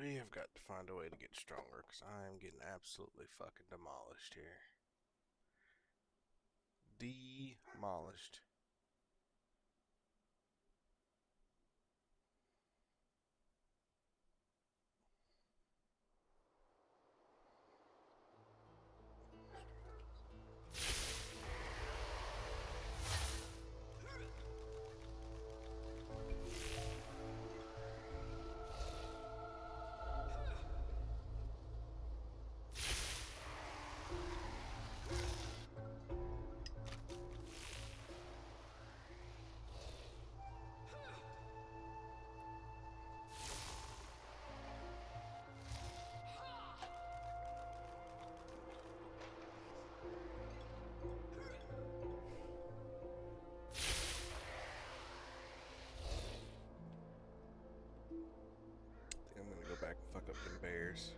We have got to find a way to get stronger, because I am getting absolutely fucking demolished here. Demolished. I think I'm gonna go back and fuck up them bears.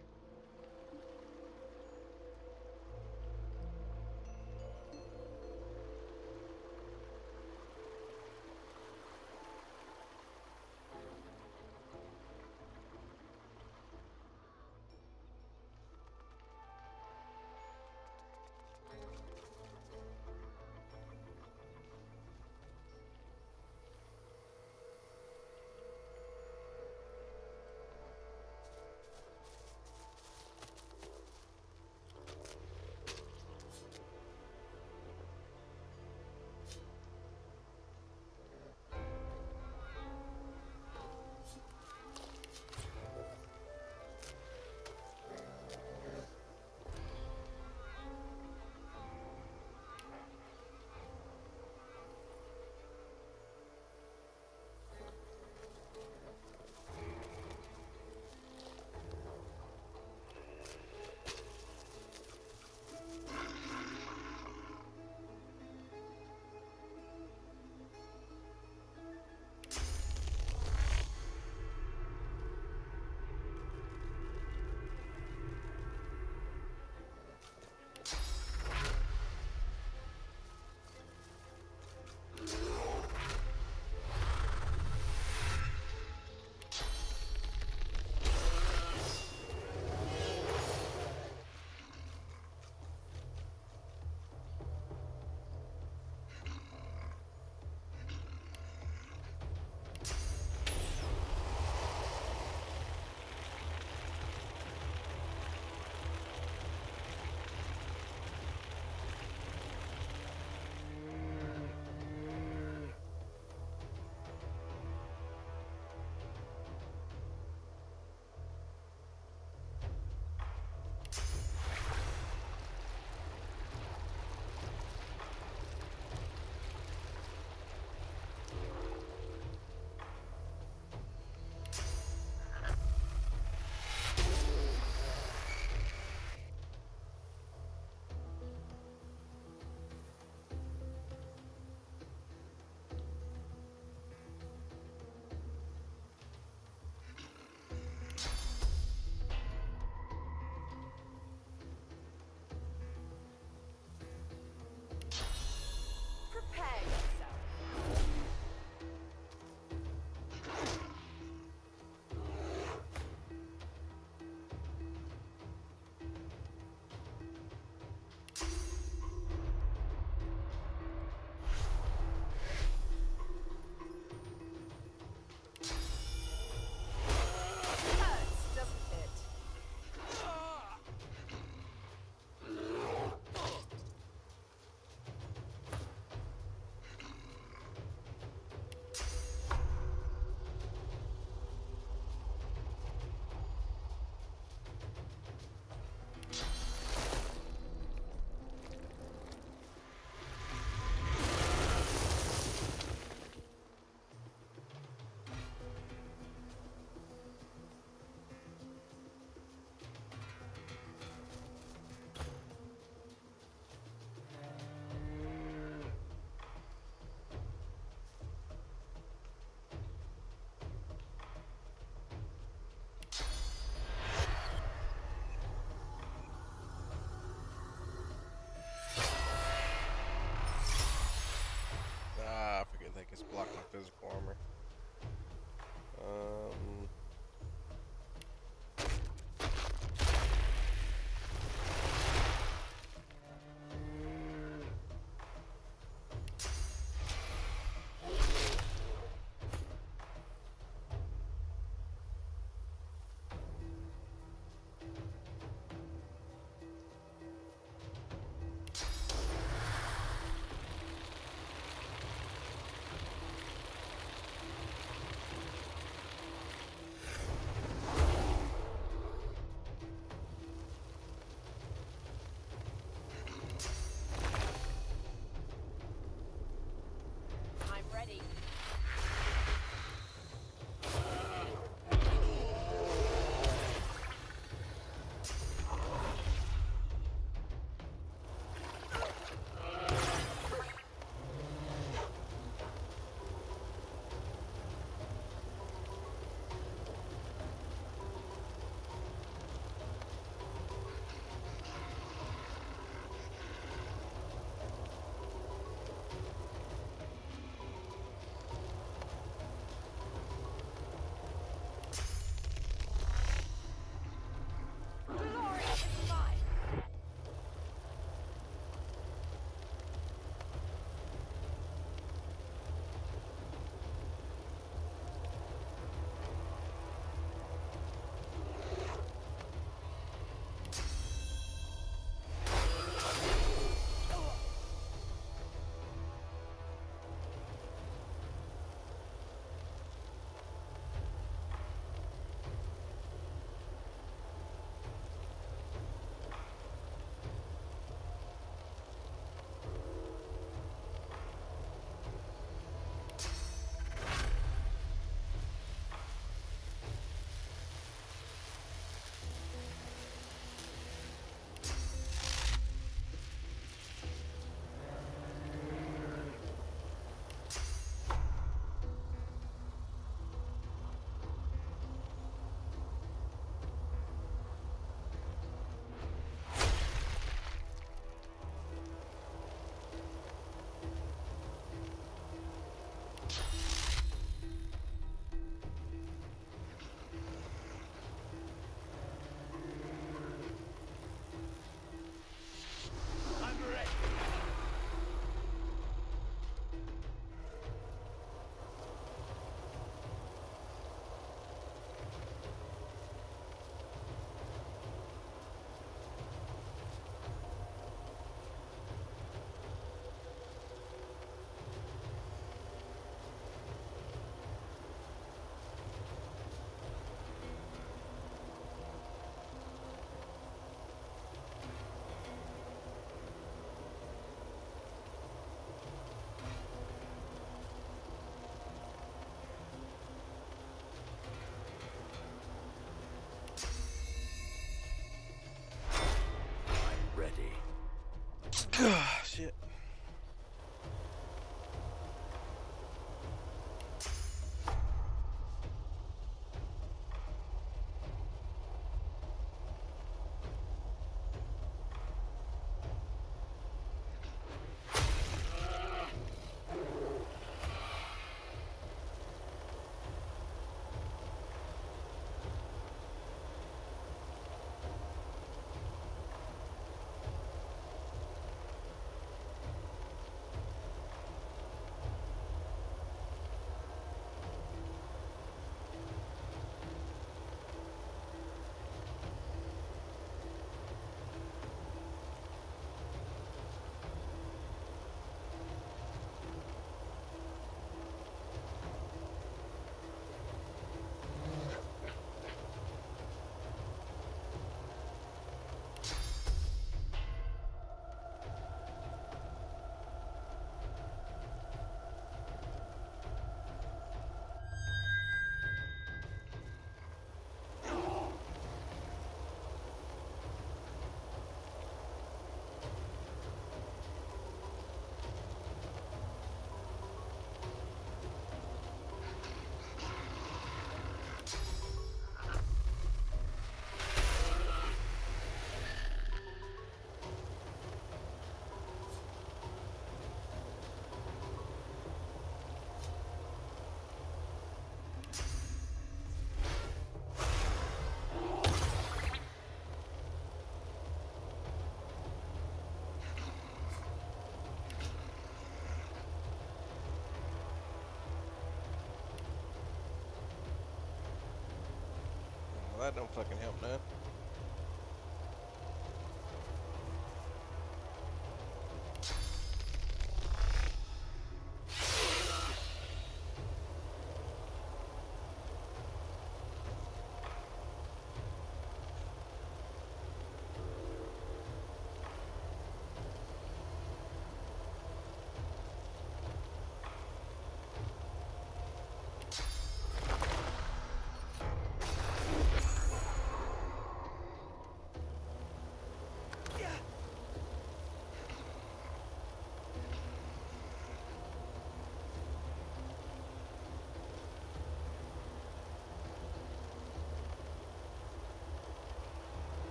that don't fucking help none.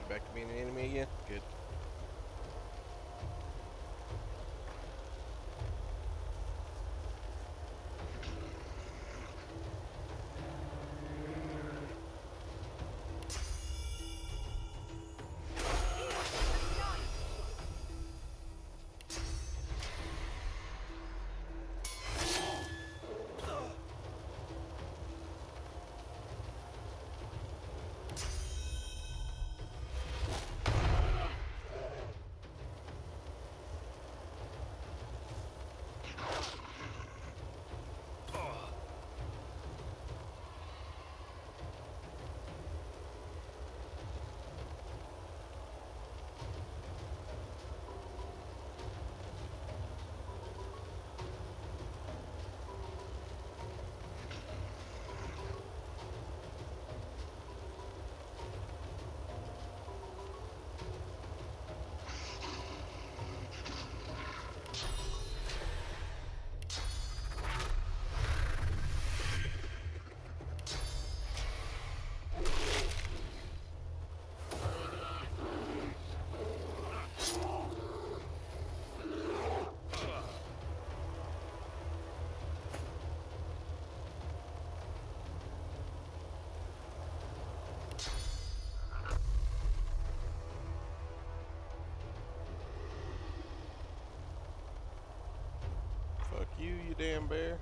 Back to being an enemy again? Good. Fuck you, you damn bear.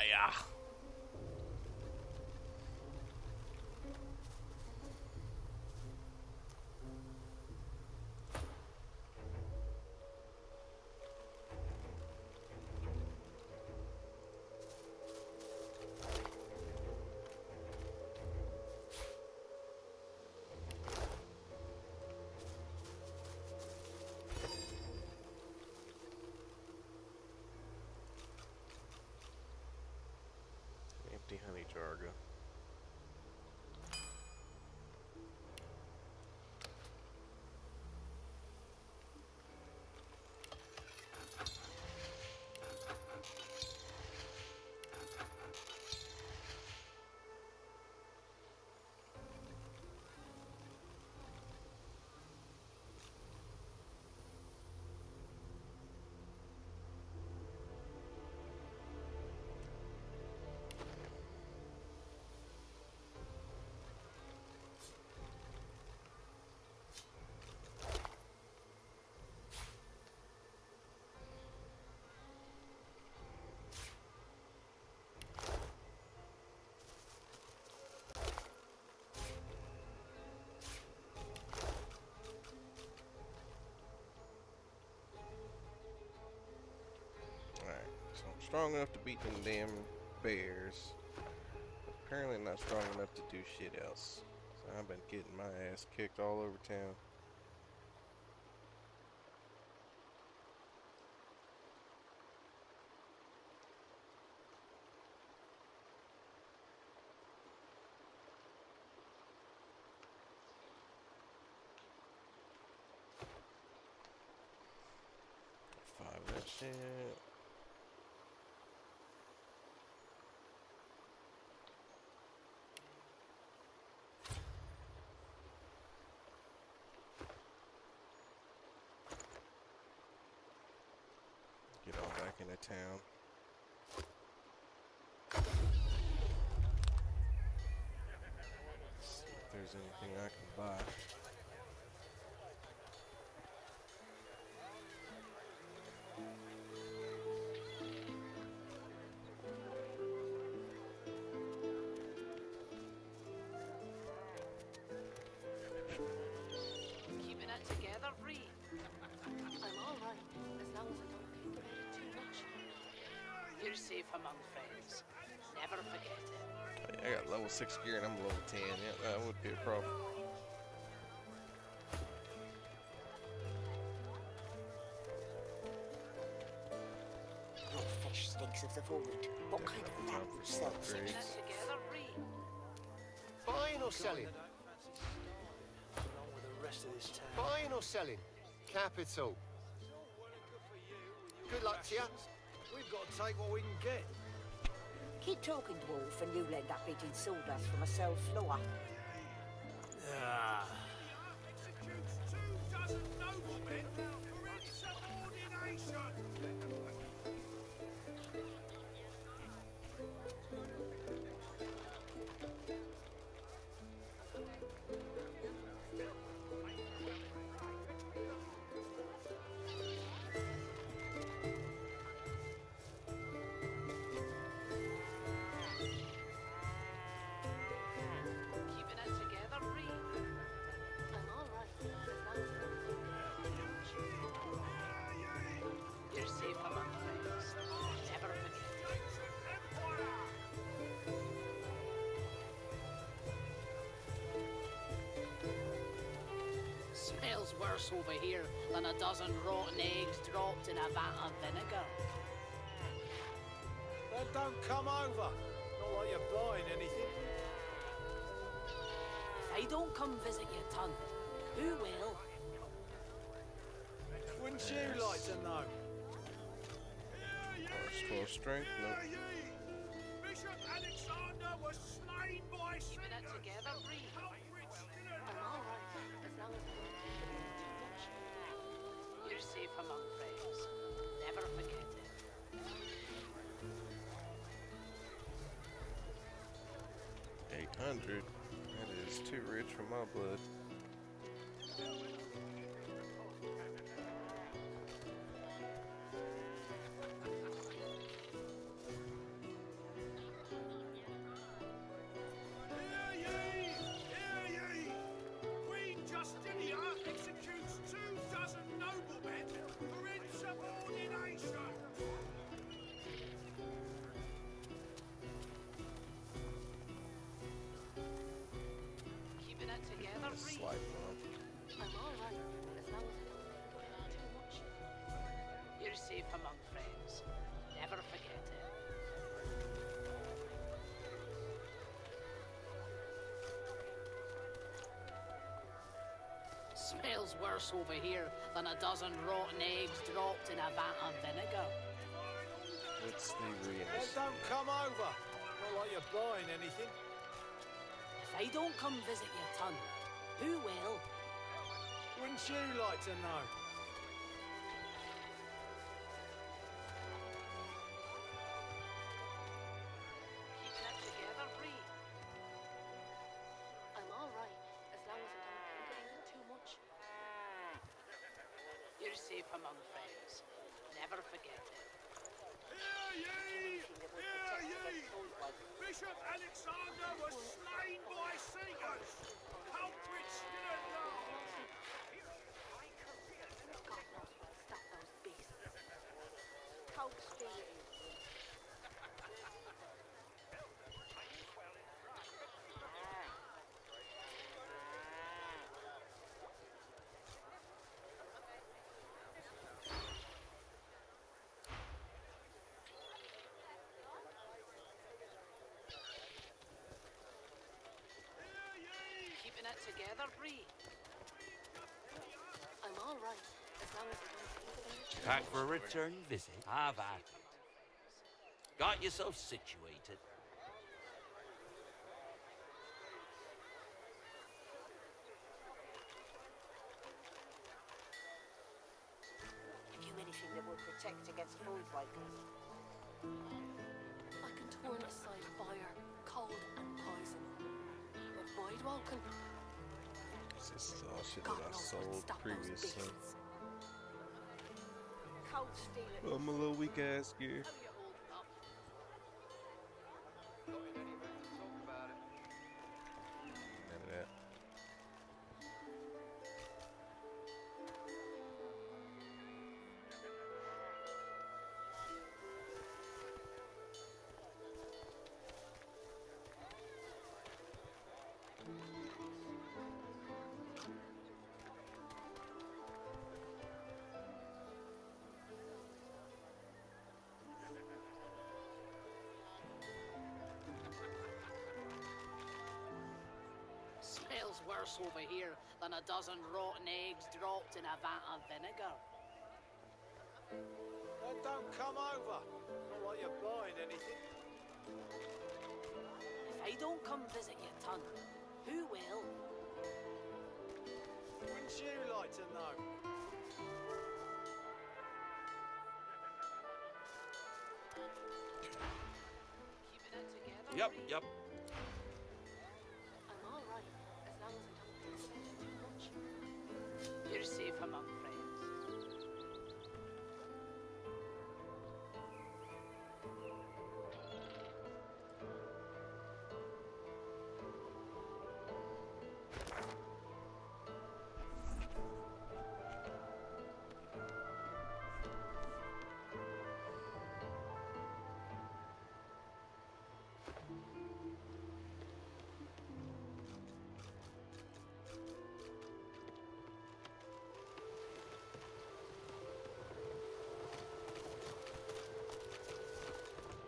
fire. Empty honey jarga. So I'm strong enough to beat them damn bears. Apparently not strong enough to do shit else. So I've been getting my ass kicked all over town. Five of that shit. Get on back into town. See if there's anything I can buy. Keeping it together, Bree. I'm all right, as long as I don't think about it too much. You're safe among friends. Never forget it. I got level 6 gear and I'm level 10. Yeah, that would be a problem. Your fish stinks of the void. What kind of lamp sells it? Keeping it together, Bree. Buying or selling? Along with the rest of this town. Buying or selling? Capital. Good luck to you. We've got to take what we can get. Keep talking, dwarf, and you'll end up eating sawdust from a cell floor. Ah. Executes 2 dozen noblemen for insubordination. Keeping it together, Bree. I'm all right, as long as I don't think about it too much. You're safe among friends. Never forget it. Smells worse over here than a dozen rotten eggs dropped in a vat of vinegar. Then don't come over. Not like you're buying anything. If I don't come visit your ton, who will? Wouldn't you like to know? Plus 12 strength, nope. Bishop Alexander was slain by Keeping it together, Bree. I'm all right, as long as I don't think about it too much. You're safe among friends. Never forget it. 800. That is too rich for my blood. Slight one. I'm all right, as long as I don't think about it too much. You're safe among friends. Never forget it. Smells worse over here than a dozen rotten eggs dropped in a vat of vinegar. It's the Then realness. don't come over. Not like you're buying anything. If I don't come visit your ton, who will? Wouldn't you like to know? Keeping it together, Bree. I'm all right, as long as I don't think about it too much. You're safe among friends. Never forget it. Hear ye! Hear ye! Bishop Alexander was slain by Seekers! Culprits still at large! God knows what'll stop those beasts. Cold Street. Keeping it together, Bree. I'm all right, as long as I don't think about it too Back much. for a return visit? Have at it. Got yourself situated? Have you anything that would protect against food like this? I can turn aside fire, cold, and poison. But void walking, This is all shit God that I knows what'll sold stop those previously. beasts. Cold stealing. Well, I'm a little weak ass gear. How you holding up? None of that. Smells worse over here than a dozen rotten eggs dropped in a vat of vinegar. Then don't come over. Not like you're buying anything. If I don't come visit your ton, who will? Wouldn't you like to know? Keeping it together, Yep, Bree? yep. I'm all right, as long as I don't think about it too much. You're safe among friends.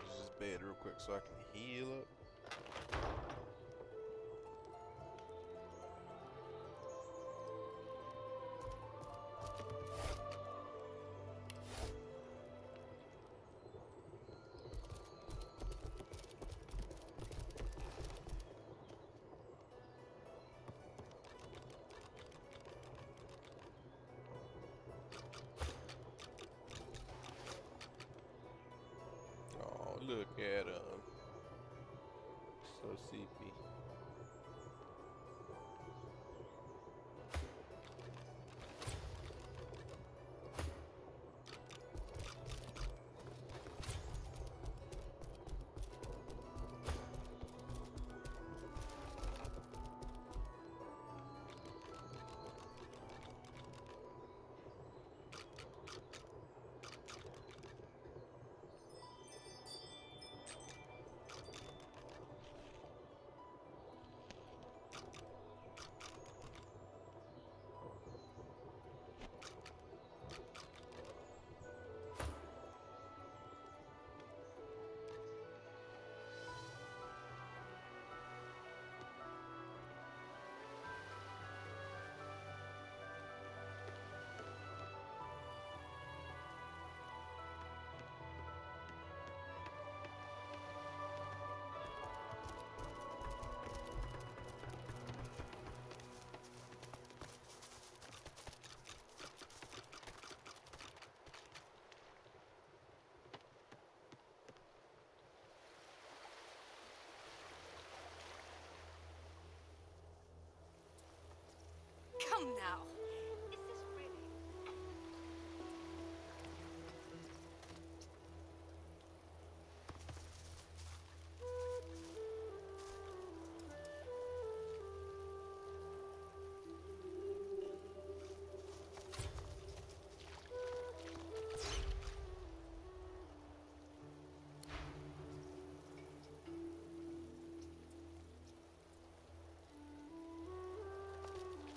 Use this bed real quick so I can heal up. Oh, look at him. So sleepy. on now. Is this really?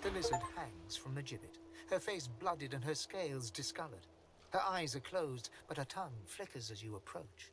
The lizard hangs from the gibbet, her face blooded and her scales discoloured. Her eyes are closed, but her tongue flickers as you approach.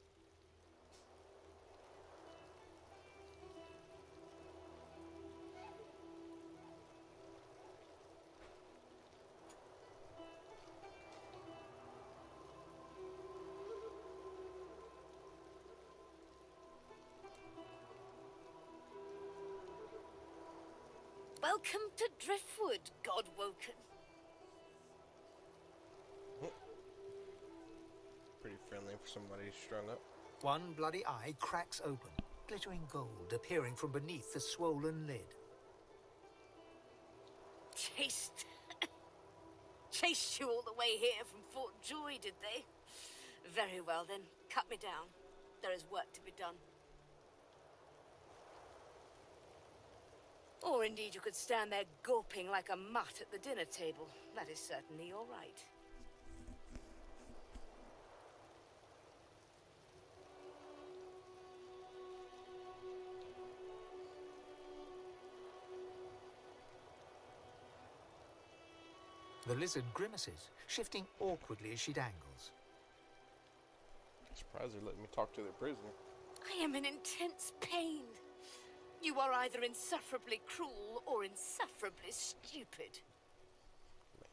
Welcome to Driftwood, Godwoken. Pretty friendly for somebody strung up. One bloody eye cracks open, glittering gold appearing from beneath the swollen lid. Chased you all the way here from Fort Joy, did they? Very well then, cut me down. There is work to be done. Or indeed you could stand there gawping like a mutt at the dinner table. That is certainly your right. The lizard grimaces, shifting awkwardly as she dangles. Surprised they're letting me talk to their prisoner. I am in intense pain. You are either insufferably cruel or insufferably stupid.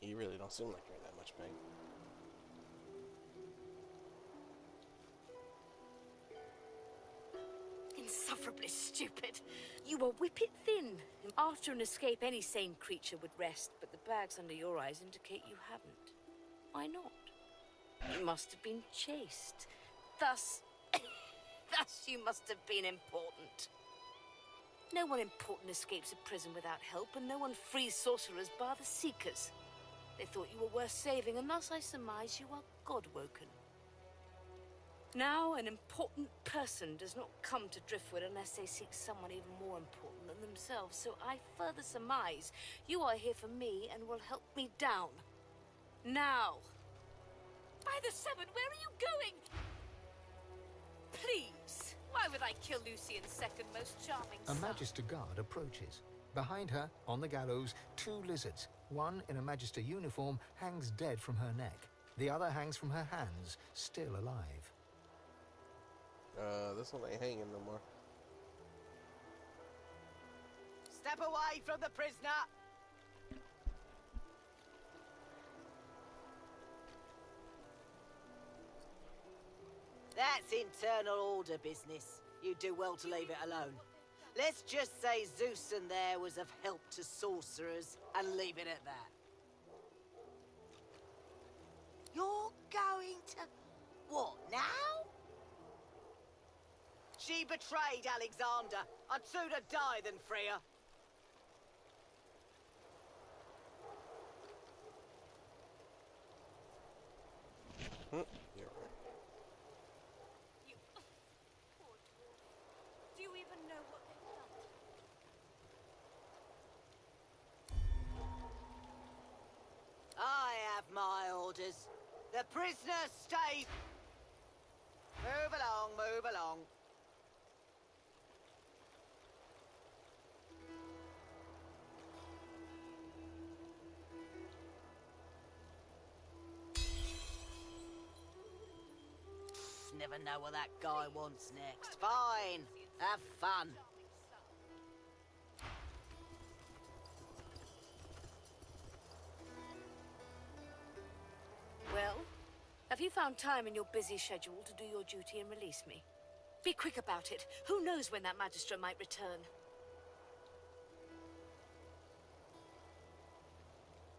You really don't seem like you're in that much pain. Insufferably stupid. You are whippet thin. After an escape, any sane creature would rest, but the bags under your eyes indicate you haven't. Why not? You must have been chased. Thus you must have been important. No one important escapes a prison without help, and no one frees sorcerers bar the Seekers. They thought you were worth saving, and thus I surmise you are Godwoken. Now, an important person does not come to Driftwood unless they seek someone even more important than themselves, so I further surmise you are here for me and will help me down. Now! By the Seven, where are you going? Please! Why would I kill Lucian's second most charming A son? Magister guard approaches. Behind her, on the gallows, two lizards. One in a Magister uniform hangs dead from her neck. The other hangs from her hands, still alive. This one ain't hanging no more. Step away from the prisoner! That's internal order business. You do well to leave it alone. Let's just say Zeus and there was of help to sorcerers, and leave it at that. You're going to... what, now? She betrayed Alexander. I'd sooner die than free her. You're right. You... poor dwarf. Do you even know what they've done? I have my orders. The prisoner stay... Move along, move along. Never know what that guy wants next. Fine. Have fun. Well, have you found time in your busy schedule to do your duty and release me? Be quick about it. Who knows when that Magister might return?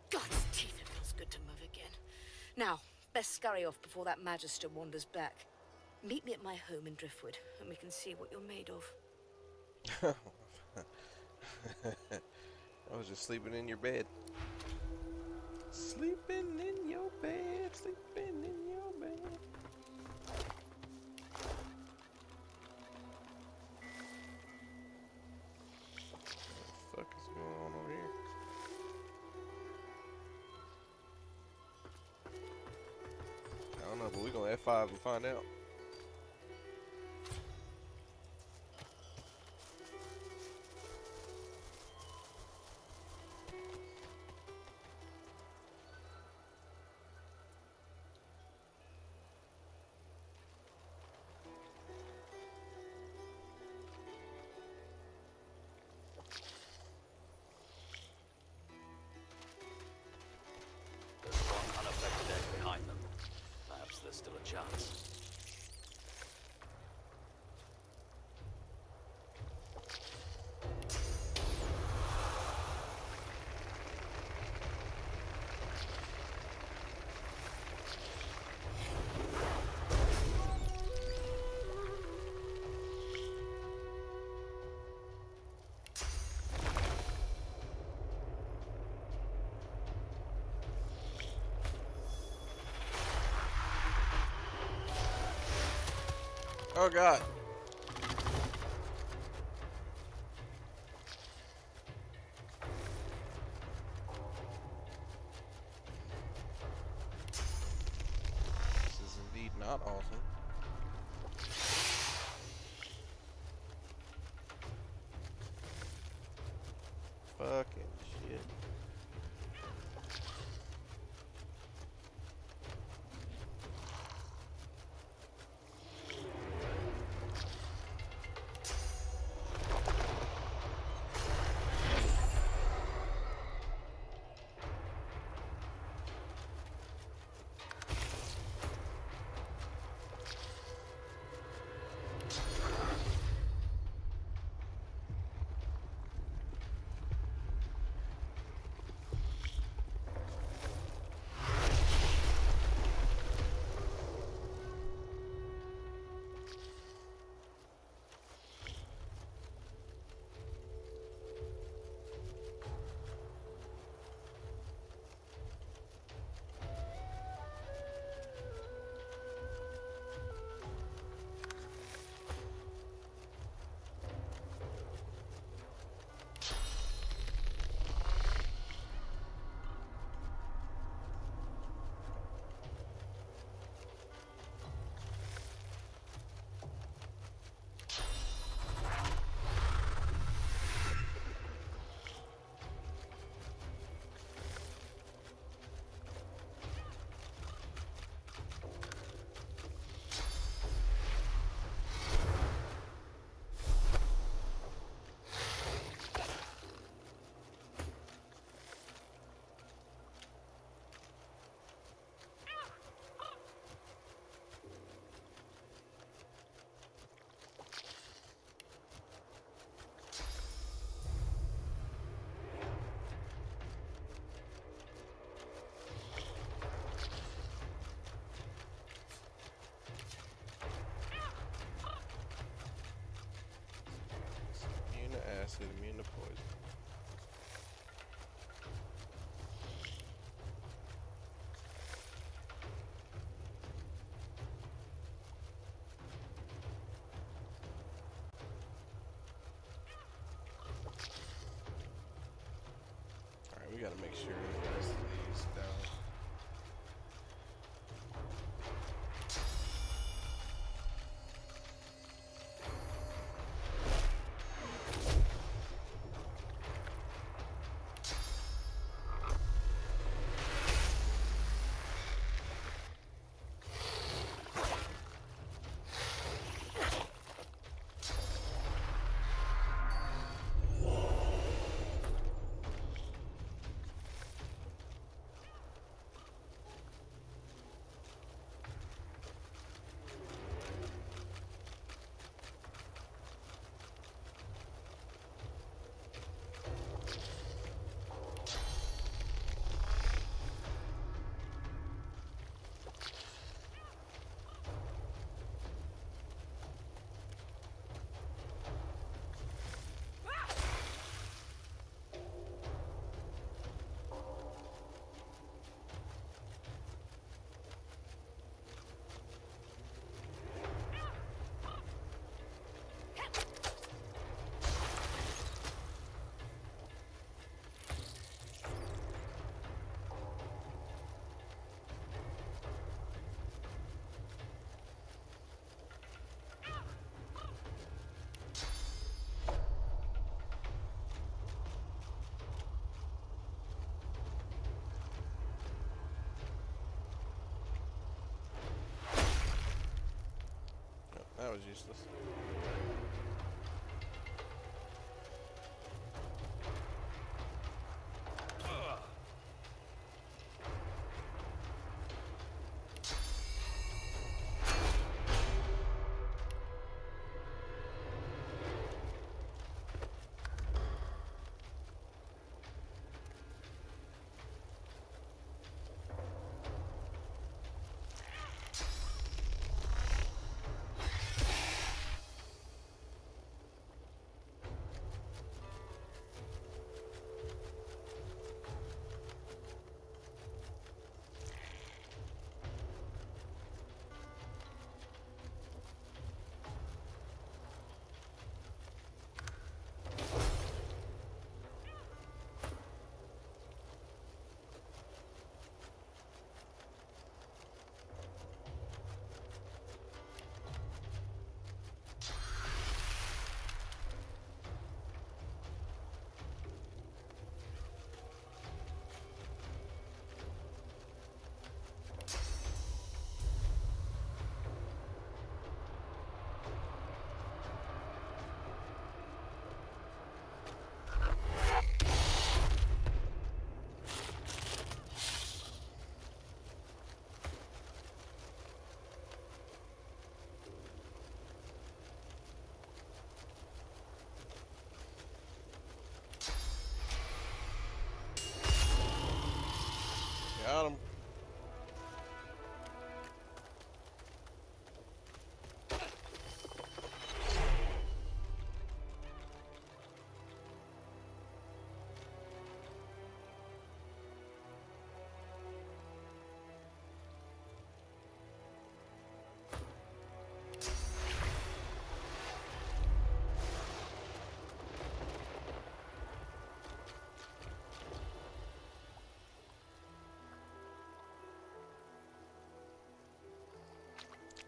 God's teeth, it feels good to move again. Now, best scurry off before that Magister wanders back. Meet me at my home in Driftwood, and we can see what you're made of. I was just sleeping in your bed. bed, sleeping in your bed. What the fuck is going on over here? I don't know, but we're gonna F5 and find out. There's one unaffected egg behind them. Perhaps there's still a chance. Oh god. This is indeed not awesome. Fucking shit. Immune to acid, immune to poison. Alright, we gotta make sure the rest of these down. was useless. Got him.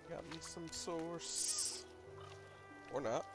Got me some source. Or not.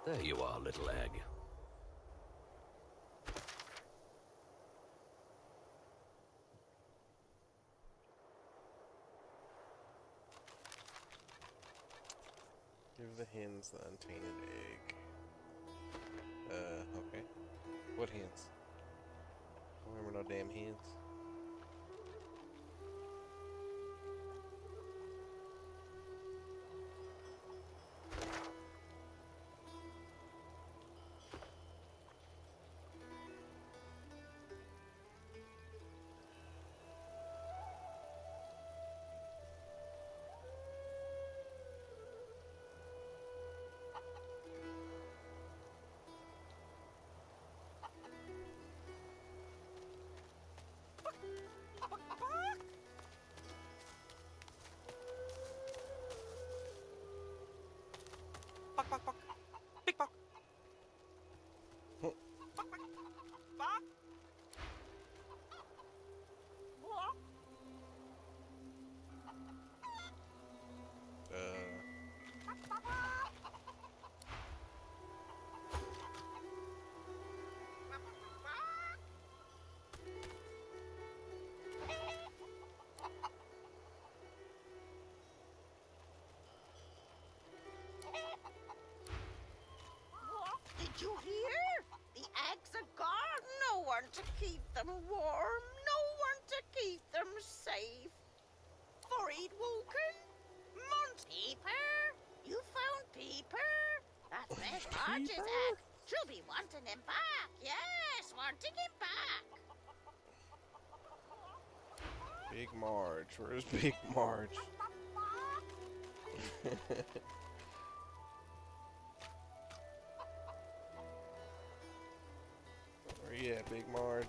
There you are, little egg. Give the hens the untainted egg. Okay. What hens? I don't remember no damn hens. Did you hear? The eggs are gone. No one to keep them warm. No one to keep them safe. Forehead Walken? Mont Peeper? You found Peeper? That's Miss Marge's egg. She'll be wanting him back. Yes, wanting him back. Big Marge. Where's Big Marge? Where you at, Big Marge?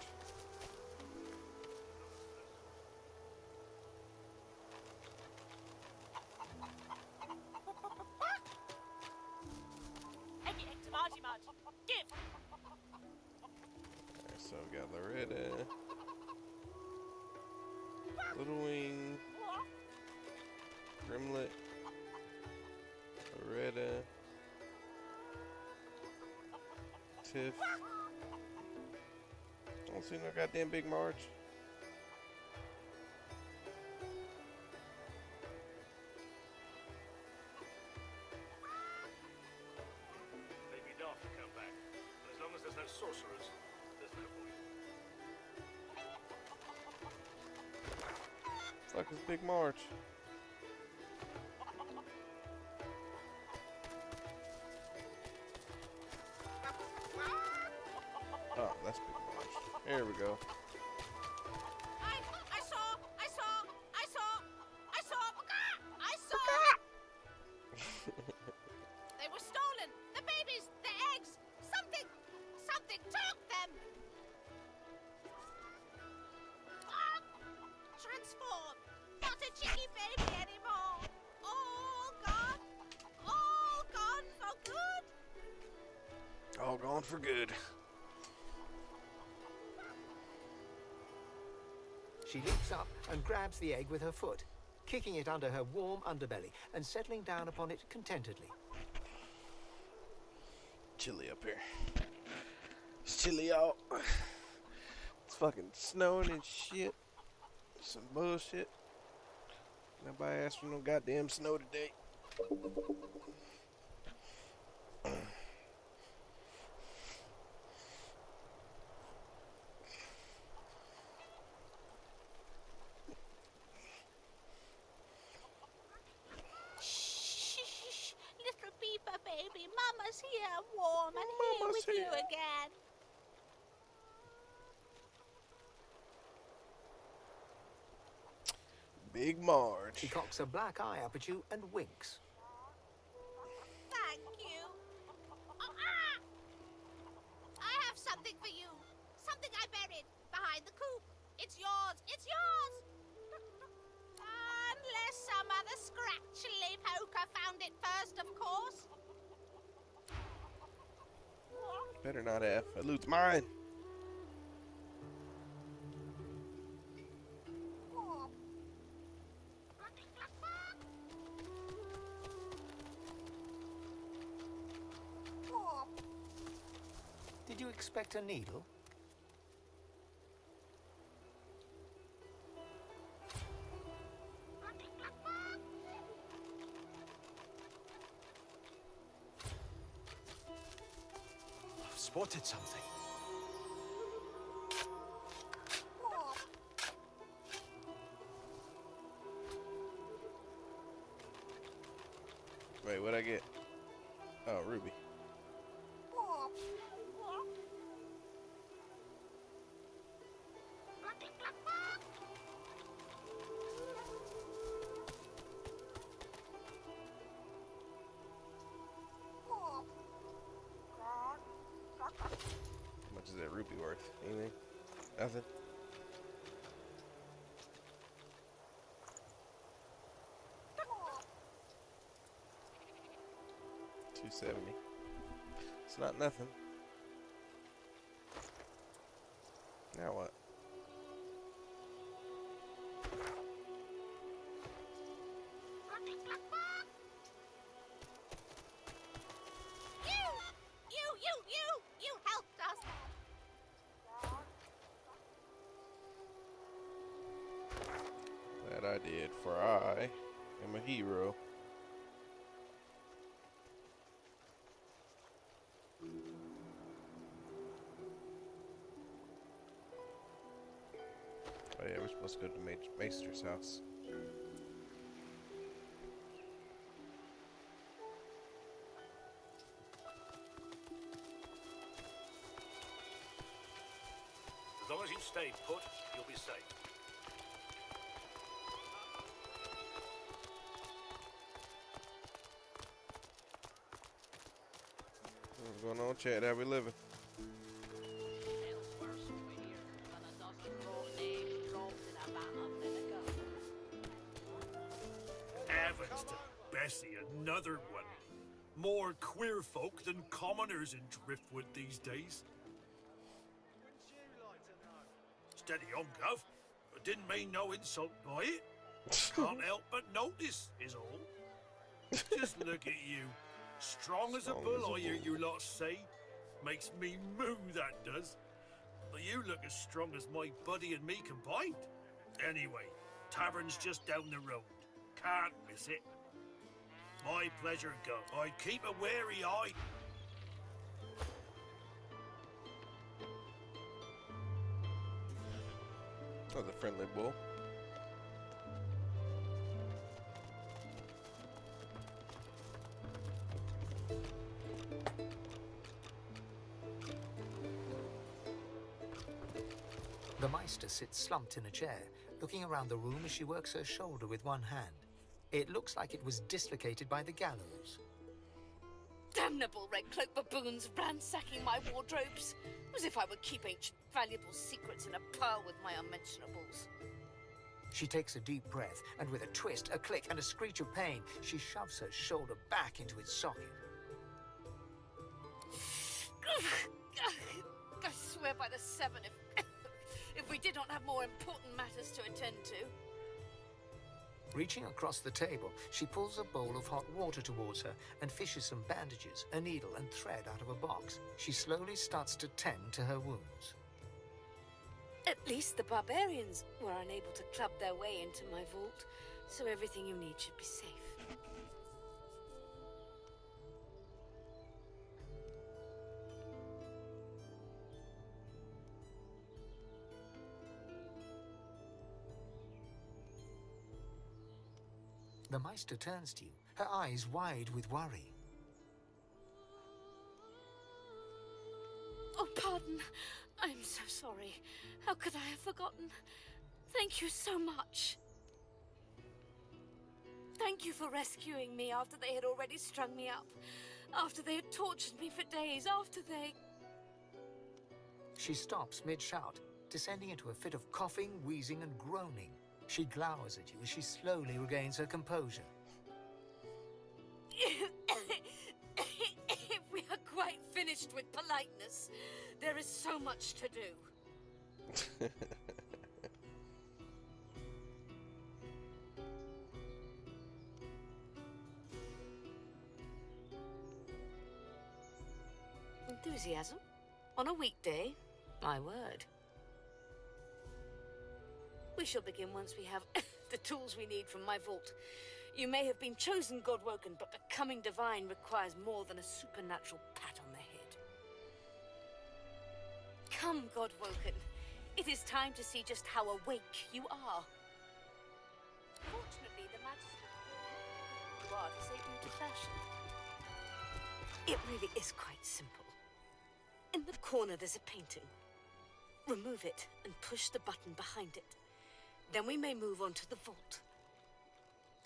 Alright, so we got Loretta, Little Wing, Grimlet, Loretta, Tiff. I don't see no goddamn Big Marge. Maybe Darth will come back. But as long as there's no sorcerers, there's no point. Fuck is Big Marge? Oh, that's Big Marge. There we go. I saw. They were stolen. The babies, the eggs, something took them. Transform. Not a chicky baby anymore. All gone for good. All gone for good. She leaps up and grabs the egg with her foot, kicking it under her warm underbelly and settling down upon it contentedly. Chilly up here. It's chilly out. It's fucking snowing and shit. Some bullshit. Nobody asked for no goddamn snow today. Shh, little beaver baby, Mama's here, warm and here Mama's with here. you again. Big Marge. She cocks a black eye up at you and winks. Thank you. I have something for you. Something I buried behind the coop. It's yours. It's yours. Unless some other scratchily poker found it first, of course. Better not have. That loot's mine. Did you expect a needle? I've spotted something. Wait, what'd I get? Oh, Ruby. How much is that rupee worth? Anything? Nothing? $270. It's not nothing. Now what? You helped us. That I did, for I am a hero. Oh yeah, we're supposed to go to Maester's house. As long as you stay put, you'll be safe. What's going on, chat? How we living? Bessie, another one. More queer folk than commoners in Driftwood these days. Steady on, Gov. I didn't mean no insult by it. Can't help but notice, is all. Just look at you. Strong as a bull, I hear you lot say. Makes me moo, that does. But you look as strong as my buddy and me combined. Anyway, tavern's just down the road. Can't miss it. My pleasure, Gov. I keep a wary eye. That was a friendly bull. The Meister sits slumped in a chair, looking around the room as she works her shoulder with one hand. It looks like it was dislocated by the gallows. Damnable red cloak baboons ransacking my wardrobes. As if I would keep ancient valuable secrets in a pile with my unmentionables. She takes a deep breath, and with a twist, a click, and a screech of pain, she shoves her shoulder back into its socket. I swear by the seven, if we did not have more important matters to attend to. Reaching across the table, she pulls a bowl of hot water towards her and fishes some bandages, a needle, and thread out of a box. She slowly starts to tend to her wounds. At least the barbarians were unable to club their way into my vault, so everything you need should be safe. The Meister turns to you, her eyes wide with worry. Oh, pardon. I'm so sorry. How could I have forgotten? Thank you so much. Thank you for rescuing me after they had already strung me up. After they had tortured me for days. After they... She stops mid-shout, descending into a fit of coughing, wheezing, and groaning. She glowers at you as she slowly regains her composure. If we are quite finished with politeness, there is so much to do. Enthusiasm? On a weekday? My word. We shall begin once we have the tools we need from my vault. You may have been chosen Godwoken, but becoming divine requires more than a supernatural pat on the head. Come, Godwoken. It is time to see just how awake you are. Fortunately, the magistrate you are to save you to fashion. It really is quite simple. In the corner, there's a painting. Remove it and push the button behind it. Then we may move on to the vault.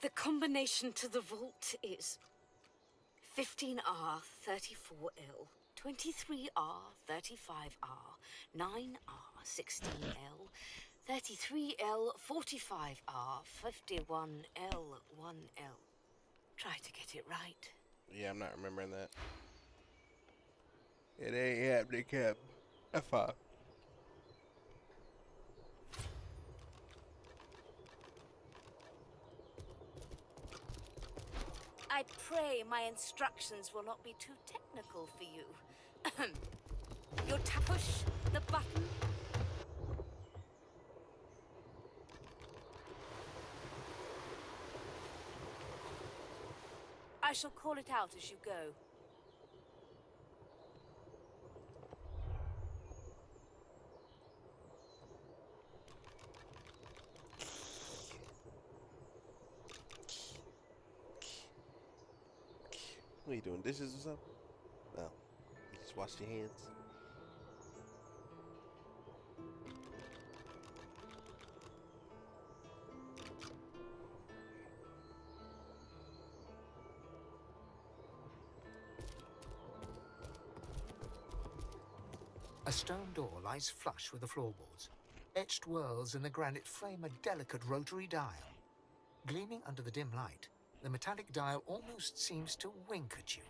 The combination to the vault is 15R 34L, 23R 35R, 9R 16L, 33L 45R, 51L 1L. Try to get it right. Yeah, I'm not remembering that. It ain't happening, Cap. F5. I pray my instructions will not be too technical for you. Your push the button. I shall call it out as you go. What are you doing, dishes or something? No. Just wash your hands. A stone door lies flush with the floorboards. Etched whorls in the granite frame a delicate rotary dial. Gleaming under the dim light, The metallic dial almost seems to wink at you.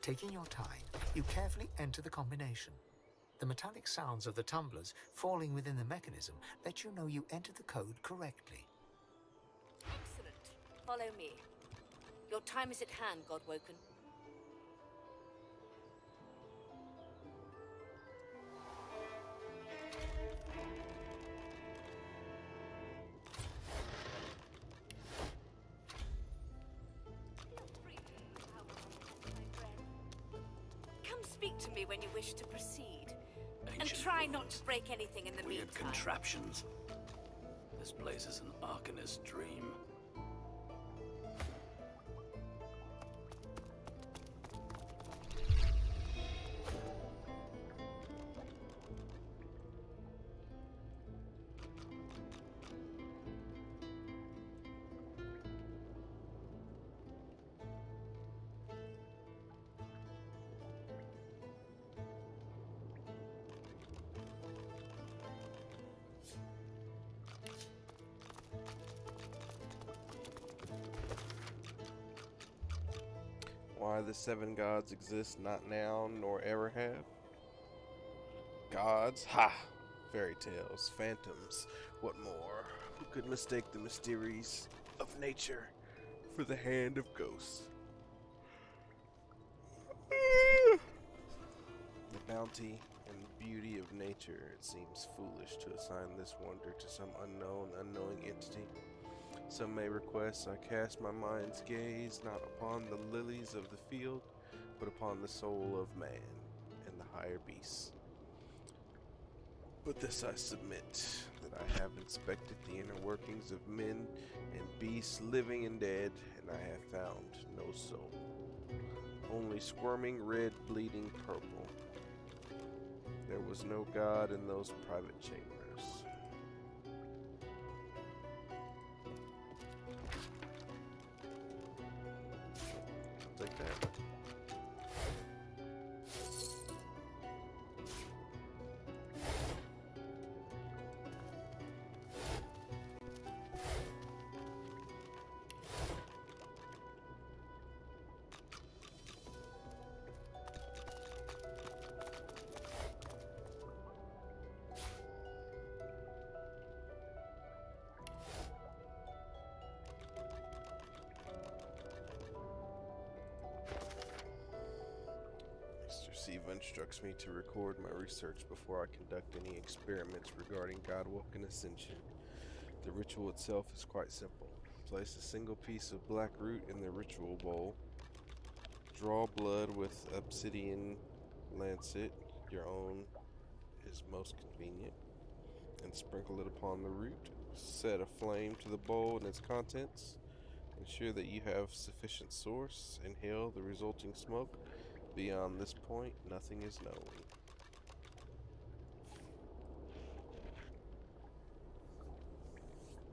Taking your time, you carefully enter the combination. The metallic sounds of the tumblers falling within the mechanism let you know you entered the code correctly. Excellent. Follow me. Your time is at hand, Godwoken. Come speak to me when you wish to proceed. And Ancient try not ruins, to break anything in the weird meantime. contraptions. This place is an Arcanist's dream. Why the 7 gods exist not now nor ever have? Gods? Ha! Fairy tales, phantoms, what more? Who could mistake the mysteries of nature for the hand of ghosts? The bounty and beauty of nature, it seems foolish to assign this wonder to some unknowing entity. Some may request I cast my mind's gaze not upon the lilies of the field, but upon the soul of man and the higher beasts. But this I submit, that I have inspected the inner workings of men and beasts, living and dead, and I have found no soul. Only squirming red, bleeding purple. There was no God in those private chambers. I'll take that. Mr. Siva instructs me to record my research before I conduct any experiments regarding Godwoken Ascension. The ritual itself is quite simple. Place a single piece of black root in the ritual bowl. Draw blood with obsidian lancet, your own is most convenient, and sprinkle it upon the root. Set a flame to the bowl and its contents. Ensure that you have sufficient source. Inhale the resulting smoke. Beyond this point, nothing is known.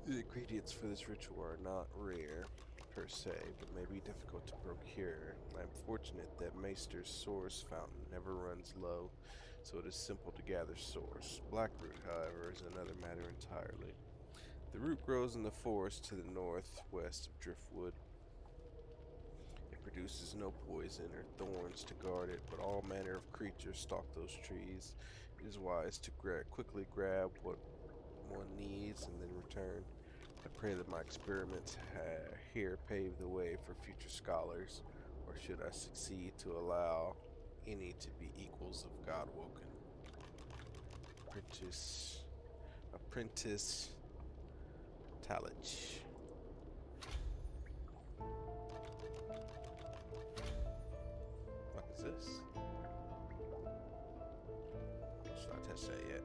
The ingredients for this ritual are not rare, per se, but may be difficult to procure. I am fortunate that Maester's source fountain never runs low, so it is simple to gather source. Blackroot, however, is another matter entirely. The root grows in the forest to the northwest of Driftwood. It produces no poison or thorns to guard it, but all manner of creatures stalk those trees. It is wise to quickly grab what one needs and then return. I pray that my experiments here pave the way for future scholars, or should I succeed to allow any to be equals of Godwoken. Apprentice Talich. What is this? Should I touch that yet?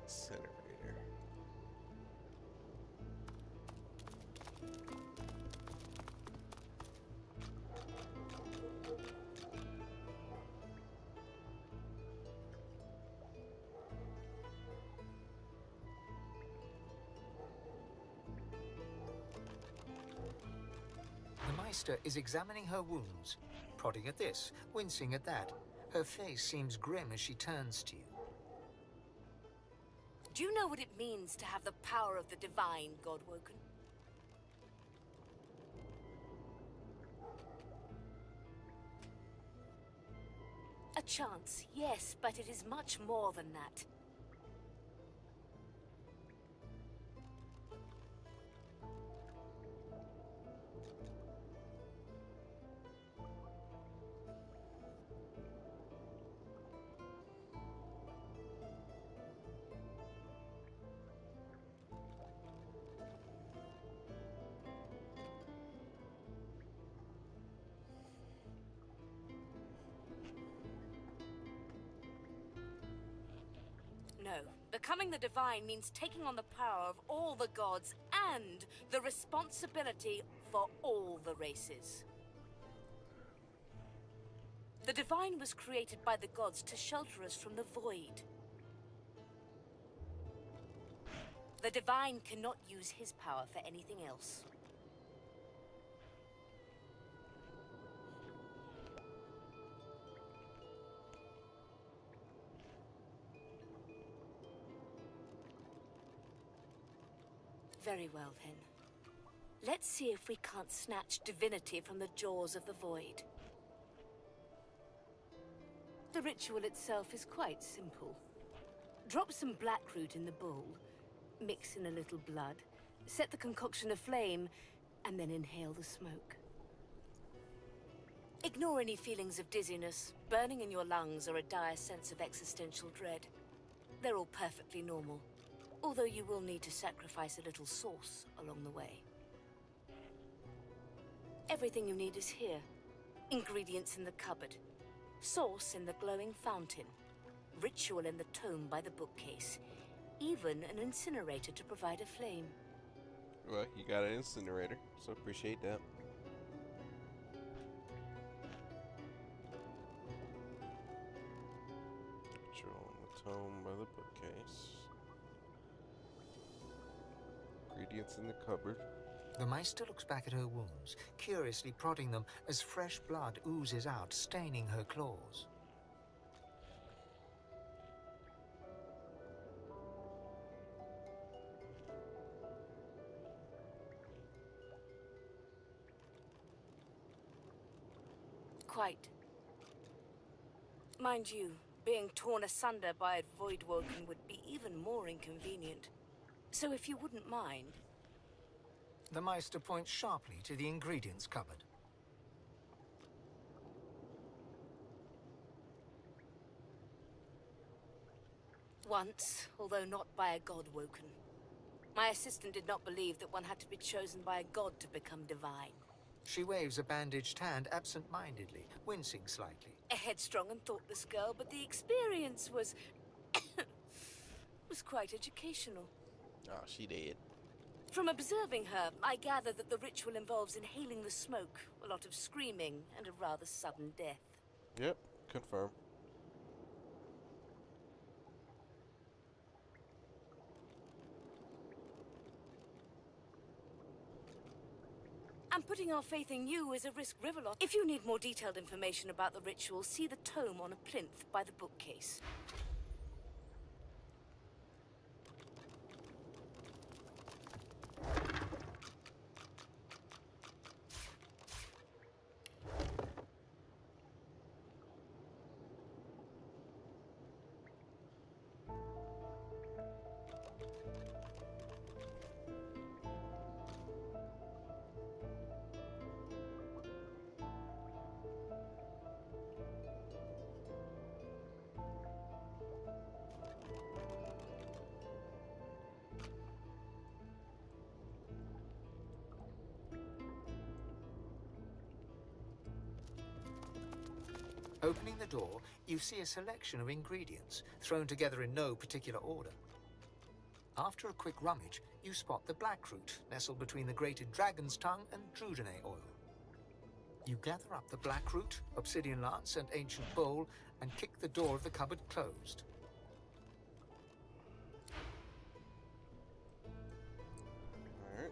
Incinerator. Maester is examining her wounds, prodding at this, wincing at that. Her face seems grim as she turns to you. Do you know what it means to have the power of the divine, Godwoken? A chance, yes, but it is much more than that. No. Becoming the divine means taking on the power of all the gods and the responsibility for all the races. The divine was created by the gods to shelter us from the void. The divine cannot use his power for anything else. Very well, then. Let's see if we can't snatch divinity from the jaws of the void. The ritual itself is quite simple. Drop some blackroot in the bowl, mix in a little blood, set the concoction aflame, and then inhale the smoke. Ignore any feelings of dizziness, burning in your lungs, or a dire sense of existential dread. They're all perfectly normal. Although you will need to sacrifice a little sauce along the way. Everything you need is here. Ingredients in the cupboard. Sauce in the glowing fountain. Ritual in the tome by the bookcase. Even an incinerator to provide a flame. Well, you got an incinerator, so appreciate that. Ritual in the tome by the bookcase. Ingredients in the cupboard. The Maester looks back at her wounds, curiously prodding them as fresh blood oozes out, staining her claws. Quite. Mind you, being torn asunder by a Voidwoken would be even more inconvenient. So if you wouldn't mind... The Maester points sharply to the ingredients cupboard. Once, although not by a Godwoken. My assistant did not believe that one had to be chosen by a god to become divine. She waves a bandaged hand absent-mindedly, wincing slightly. A headstrong and thoughtless girl, but the experience was... was quite educational. Oh, she did. From observing her, I gather that the ritual involves inhaling the smoke, a lot of screaming, and a rather sudden death. Yep, confirm. And putting our faith in you is a risk Riverlot. If you need more detailed information about the ritual, see the tome on a plinth by the bookcase. Opening the door, you see a selection of ingredients, thrown together in no particular order. After a quick rummage, you spot the blackroot, nestled between the grated dragon's tongue and drudene oil. You gather up the blackroot, obsidian lance, and ancient bowl, and kick the door of the cupboard closed. Alright.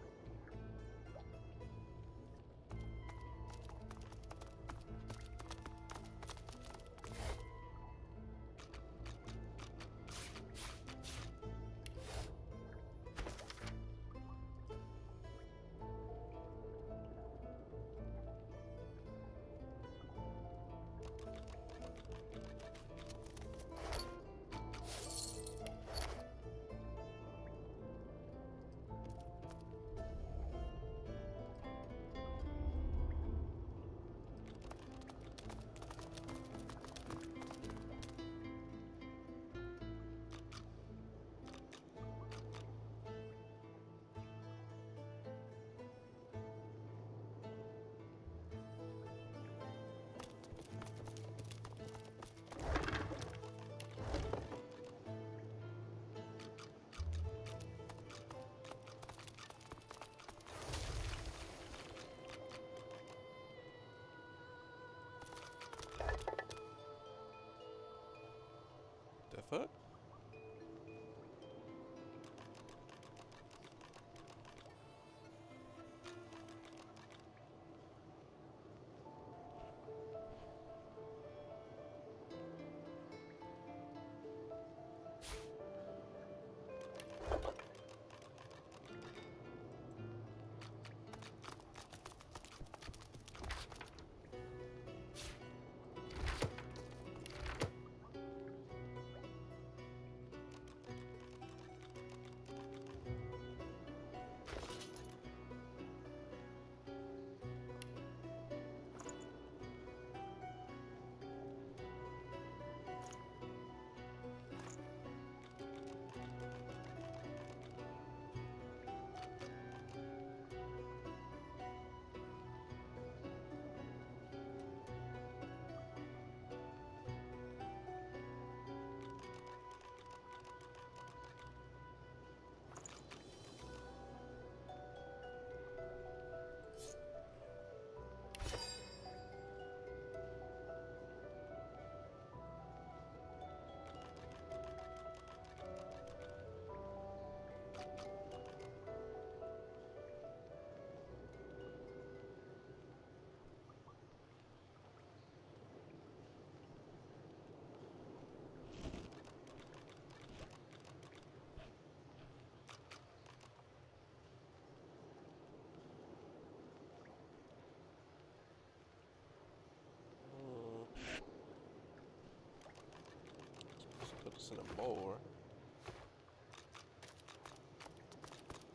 in a bowl.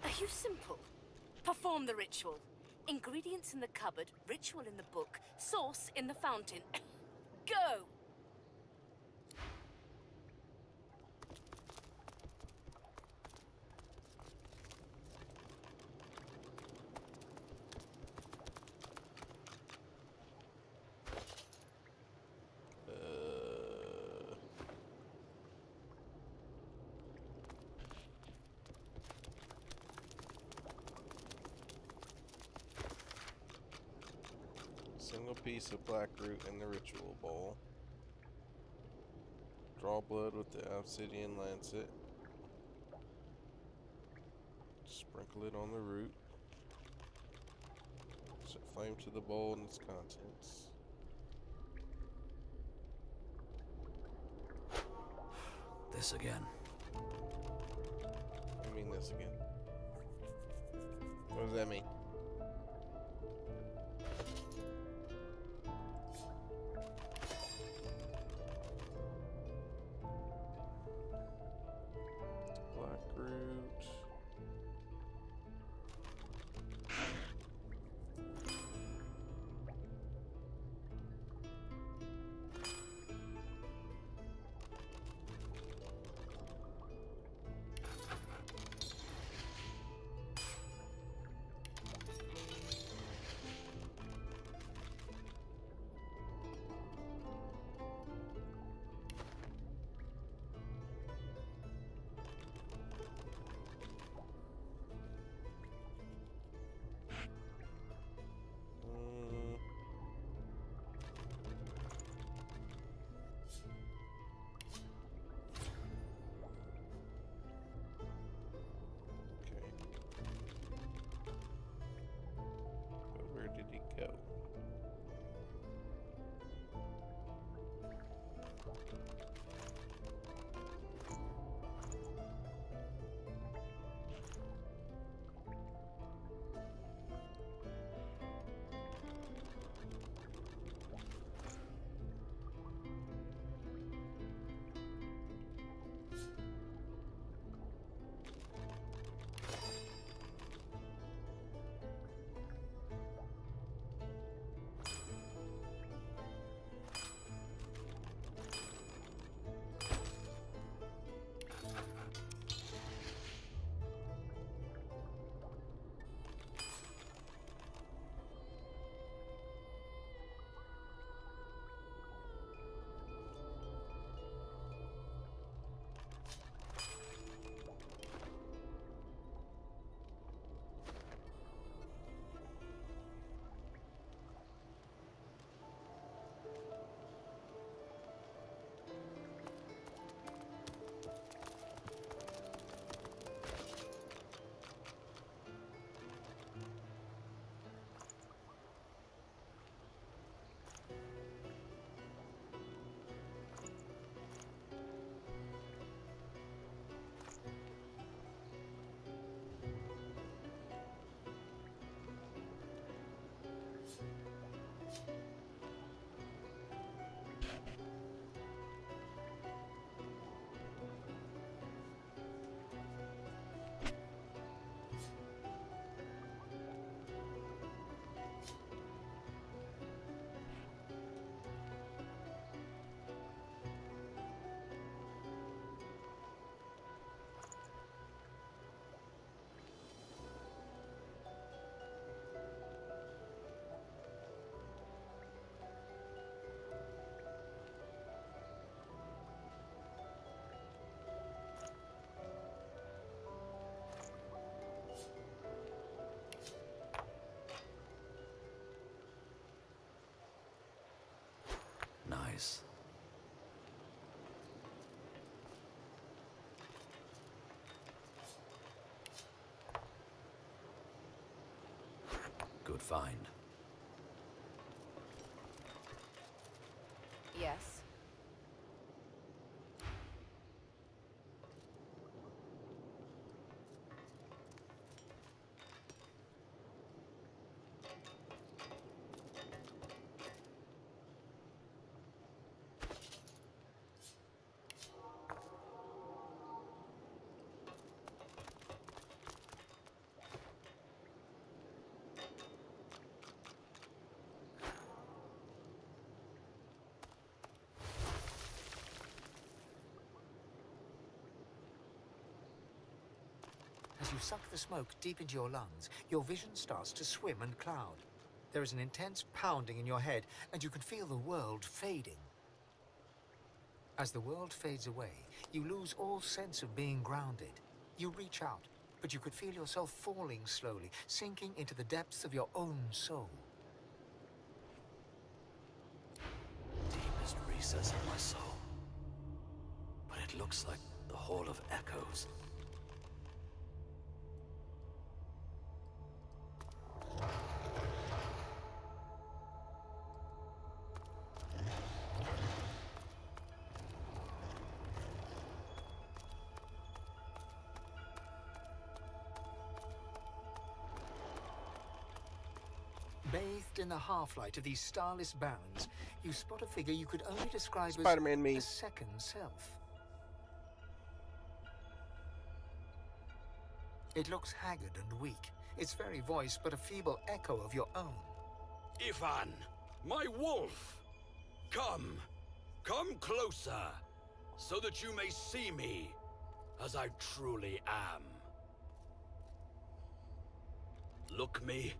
Are you simple? Perform the ritual. Ingredients in the cupboard, ritual in the book, source in the fountain. Go! Single piece of black root in the ritual bowl. Draw blood with the obsidian lancet. Sprinkle it on the root. Set flame to the bowl and its contents. This again. What do you mean this again? What does that mean? Black root. Where did he go? Nice. Good find. Yes. As you suck the smoke deep into your lungs, your vision starts to swim and cloud. There is an intense pounding in your head, and you can feel the world fading. As the world fades away, you lose all sense of being grounded. You reach out, but you could feel yourself falling slowly, sinking into the depths of your own soul. Deepest recess of my soul. But it looks like the Hall of Echoes. Bathed in the half-light of these starless barrens, you spot a figure you could only describe Spider-Man as me. a second self. It looks haggard and weak, its very voice but a feeble echo of your own. Ivan, my wolf! Come closer, so that you may see me as I truly am. Look me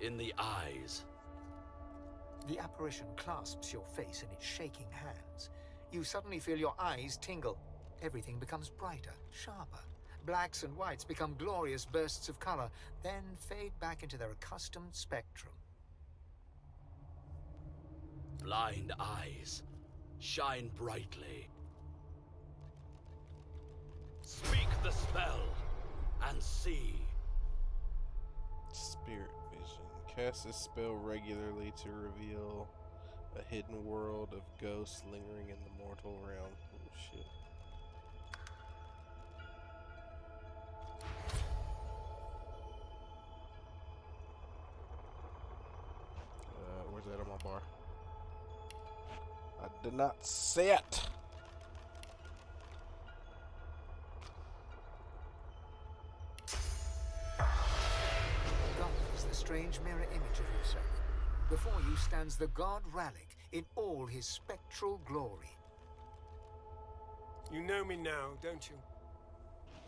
in the eyes. The apparition clasps your face in its shaking hands. You suddenly feel your eyes tingle. Everything becomes brighter, sharper. Blacks and whites become glorious bursts of color, then fade back into their accustomed spectrum. Blind eyes, shine brightly. Speak the spell and see. Spirit vision. Cast this spell regularly to reveal a hidden world of ghosts lingering in the mortal realm. Oh shit. Where's that on my bar? I did not see it. God is the strange mirror image of yourself. Before you stands the god Ralik in all his spectral glory. You know me now, don't you?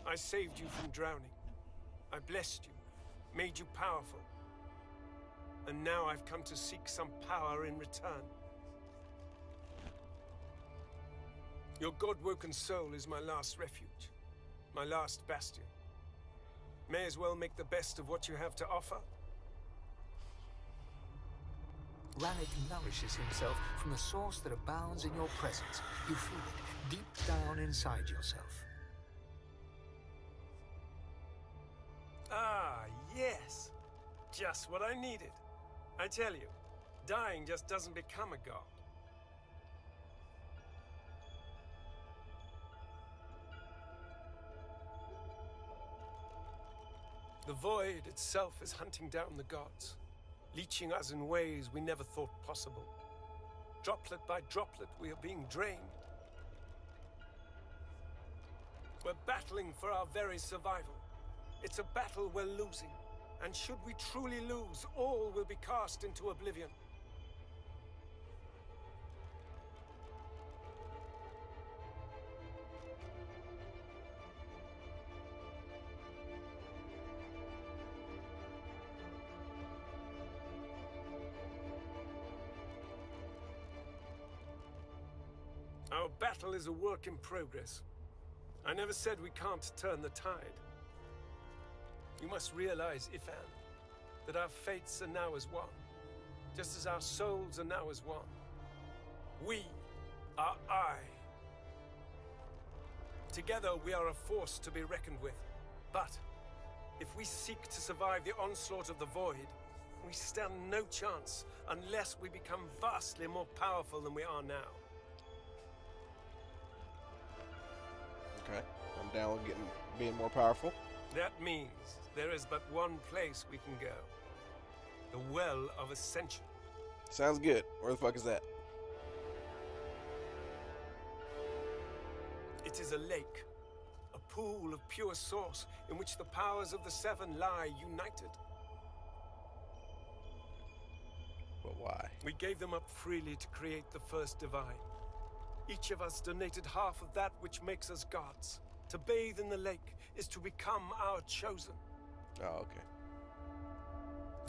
I saved you from drowning. I blessed you, made you powerful. And now I've come to seek some power in return. Your god-woken soul is my last refuge, my last bastion. May as well make the best of what you have to offer. Ralik nourishes himself from the source that abounds in your presence. You feel it deep down inside yourself. Ah, yes. Just what I needed. I tell you, dying just doesn't become a god. The void itself is hunting down the gods, leeching us in ways we never thought possible. Droplet by droplet, we are being drained. We're battling for our very survival. It's a battle we're losing, and should we truly lose, all will be cast into oblivion. Our battle is a work in progress. I never said we can't turn the tide. You must realize, Ifan, that our fates are now as one, just as our souls are now as one. We are I. Together we are a force to be reckoned with. But if we seek to survive the onslaught of the void, we stand no chance unless we become vastly more powerful than we are now. Okay, I'm down with being more powerful. That means there is but one place we can go. The Well of Ascension. Sounds good. Where the fuck is that? It is a lake, a pool of pure source in which the powers of the Seven lie united. But why? We gave them up freely to create the first divine. Each of us donated half of that which makes us gods, to bathe in the lake, is to become our chosen. Oh, okay.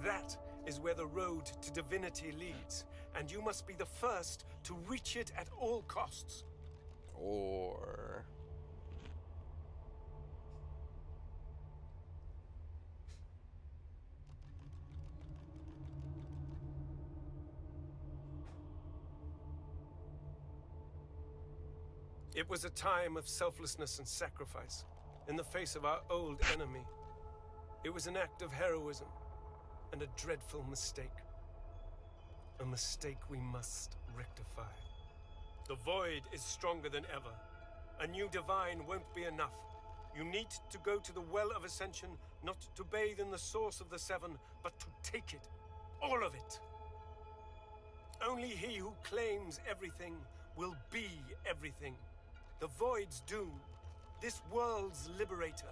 That is where the road to divinity leads, and you must be the first to reach it at all costs. Or... It was a time of selflessness and sacrifice in the face of our old enemy. It was an act of heroism and a dreadful mistake. A mistake we must rectify. The void is stronger than ever. A new divine won't be enough. You need to go to the Well of Ascension, not to bathe in the source of the Seven, but to take it. All of it. Only he who claims everything will be everything. The void's doom. This world's liberator.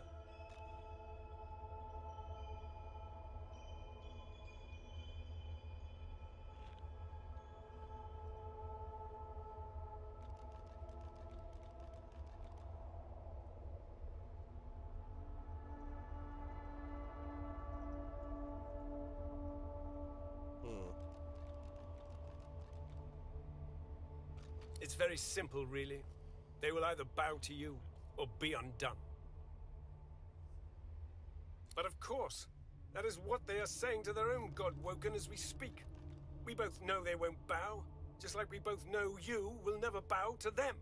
It's very simple, really. They will either bow to you or be undone. But of course, that is what they are saying to their own God-woken as we speak. We both know they won't bow, just like we both know you will never bow to them.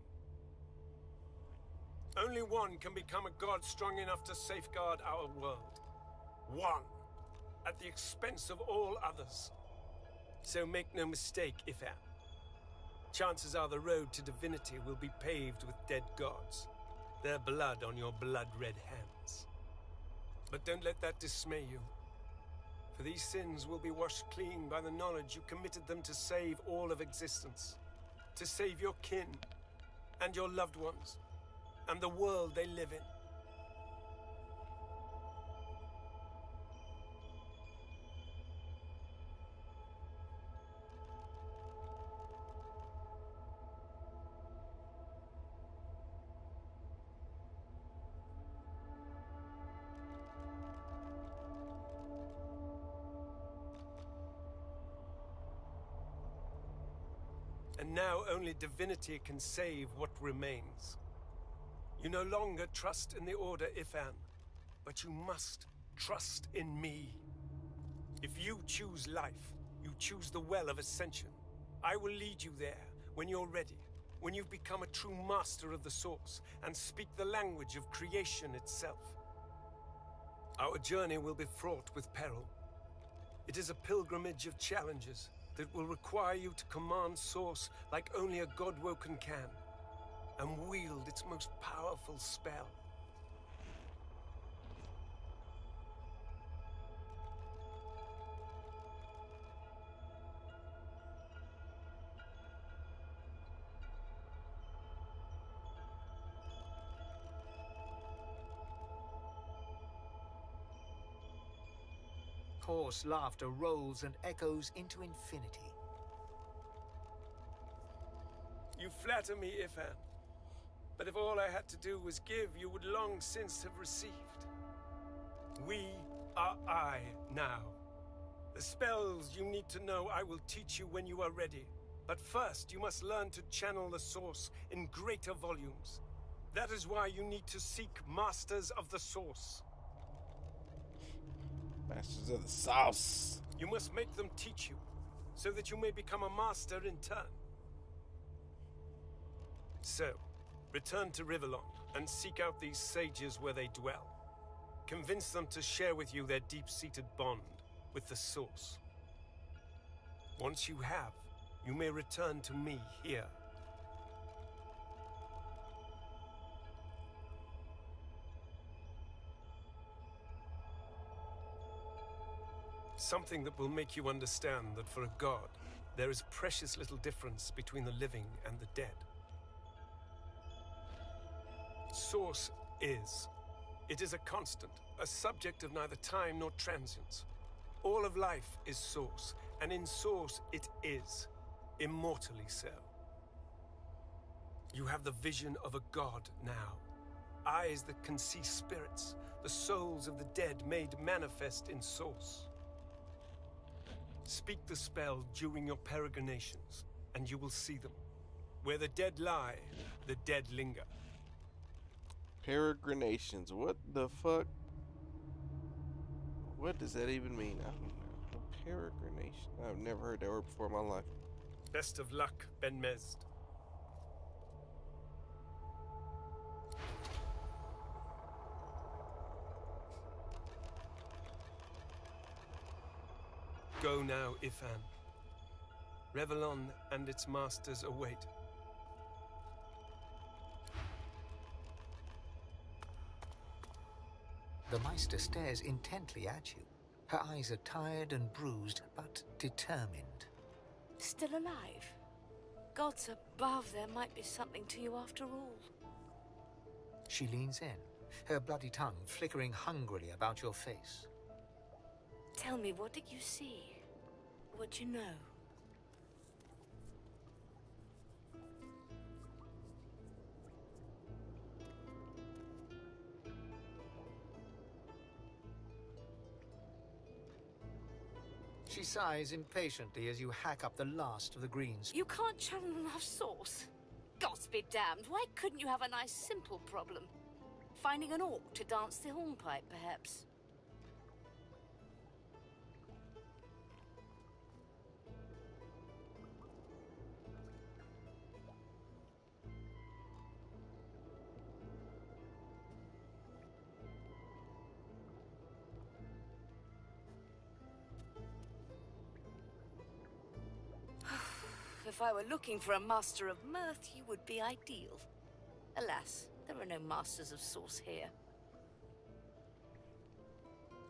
Only one can become a god strong enough to safeguard our world. One, at the expense of all others. So make no mistake, Ifan. Chances are the road to divinity will be paved with dead gods. Their blood on your blood-red hands. But don't let that dismay you. For these sins will be washed clean by the knowledge you committed them to save all of existence. To save your kin, and your loved ones, and the world they live in. And now only divinity can save what remains. You no longer trust in the Order, Ifan, but you must trust in me. If you choose life, you choose the Well of Ascension. I will lead you there when you're ready, when you've become a true master of the Source and speak the language of creation itself. Our journey will be fraught with peril. It is a pilgrimage of challenges that will require you to command Source like only a God-woken can, and wield its most powerful spell. Hoarse laughter rolls and echoes into infinity. You flatter me, Ifan. But if all I had to do was give, you would long since have received. We are I now. The spells you need to know I will teach you when you are ready. But first, you must learn to channel the Source in greater volumes. That is why you need to seek Masters of the Source. Masters of the Sauce. You must make them teach you, so that you may become a master in turn. So, return to Rivellon and seek out these sages where they dwell. Convince them to share with you their deep-seated bond with the Source. Once you have, you may return to me here. Something that will make you understand that for a god, there is precious little difference between the living and the dead. Source is. It is a constant, a subject of neither time nor transience. All of life is Source, and in Source it is, immortally so. You have the vision of a god now. eyes that can see spirits, the souls of the dead made manifest in Source. Speak the spell during your peregrinations, and you will see them. Where the dead lie, the dead linger. Peregrinations. What the fuck? What does that even mean? I don't know. Peregrination. I've never heard that word before in my life. Best of luck, Ben Mezd. Go now, Ifan. Revelon and its masters await. The Meister stares intently at you. Her eyes are tired and bruised, but determined. Still alive? Gods above, there might be something to you after all. She leans in, her bloody tongue flickering hungrily about your face. Tell me, what did you see? What you know? She sighs impatiently as you hack up the last of the greens. You can't channel enough Source. Gods be damned, why couldn't you have a nice simple problem? Finding an orc to dance the hornpipe, perhaps? If I were looking for a master of mirth, you would be ideal. Alas, there are no masters of Source here.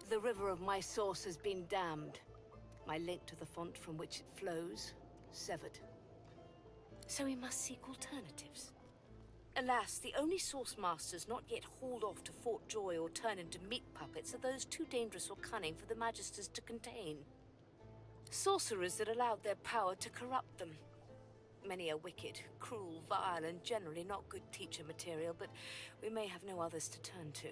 The river of my source has been dammed. My link to the font from which it flows, severed. So we must seek alternatives. Alas, the only Source masters not yet hauled off to Fort Joy or turned into meat puppets are those too dangerous or cunning for the Magisters to contain. Sorcerers that allowed their power to corrupt them. Many are wicked, cruel, vile, and generally not good teacher material, but we may have no others to turn to.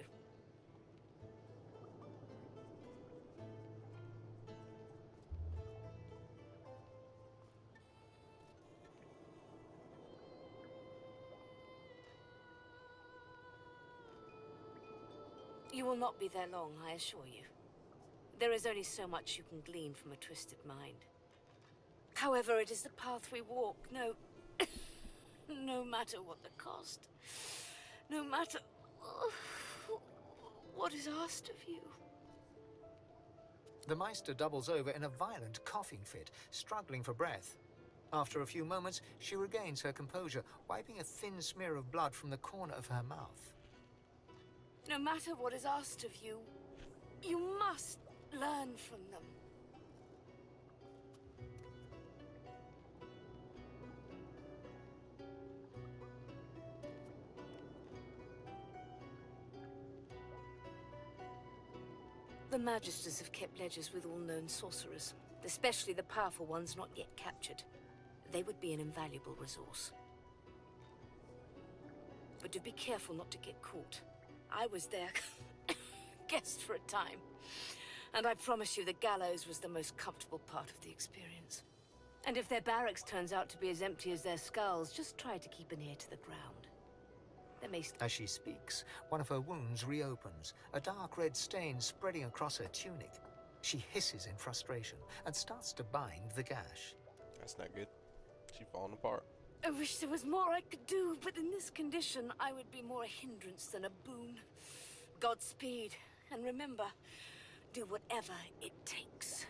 You will not be there long, I assure you. There is only so much you can glean from a twisted mind. However, it is the path we walk, no matter what the cost. No matter what is asked of you. The Meister doubles over in a violent coughing fit, struggling for breath. After a few moments, she regains her composure, wiping a thin smear of blood from the corner of her mouth. No matter what is asked of you, you must learn from them. The Magisters have kept ledgers with all known sorcerers, especially the powerful ones not yet captured. They would be an invaluable resource. But do be careful not to get caught. I was their guest for a time, and I promise you the gallows was the most comfortable part of the experience. And if their barracks turns out to be as empty as their skulls, just try to keep an ear to the ground. As she speaks, one of her wounds reopens, a dark red stain spreading across her tunic. She hisses in frustration and starts to bind the gash. That's not good. She's falling apart. I wish there was more I could do, but in this condition, I would be more a hindrance than a boon. Godspeed, and remember, do whatever it takes.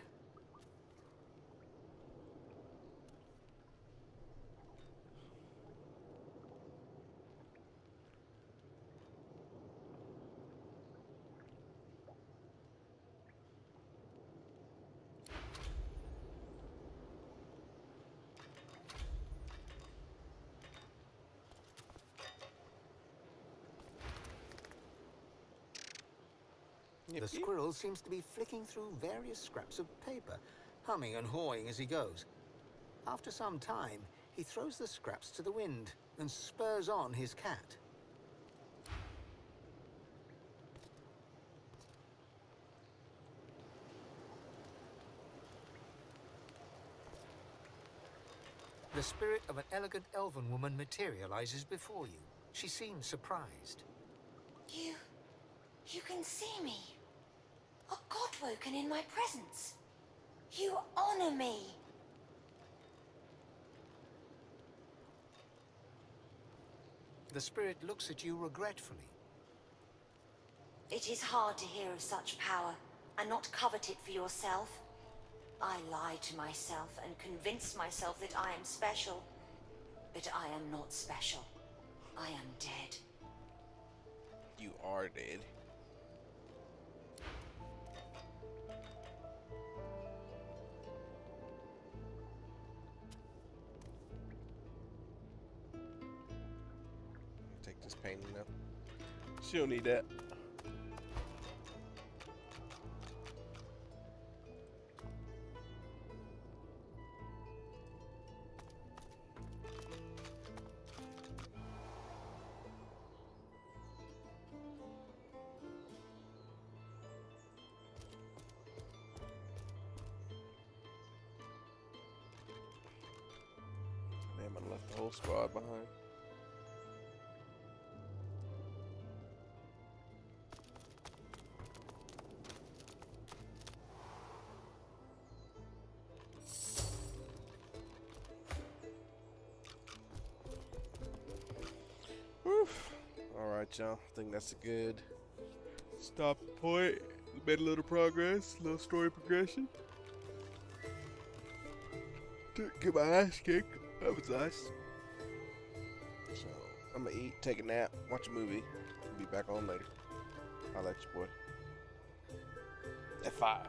The squirrel seems to be flicking through various scraps of paper, humming and hawing as he goes. After some time, he throws the scraps to the wind and spurs on his cat. The spirit of an elegant elven woman materializes before you. She seems surprised. You can see me. A god woken in my presence. You honor me. The spirit looks at you regretfully. It is hard to hear of such power and not covet it for yourself. I lie to myself and convince myself that I am special. But I am not special. I am dead. You are dead. Take this painting now. She don't need that. Damn, I left the whole squad behind. Alright, y'all. I think that's a good stop point. Made a little progress, a little story progression. Get my ass kicked. That was nice. So, I'm gonna eat, take a nap, watch a movie. Be back on later. I'll let you boy. F5.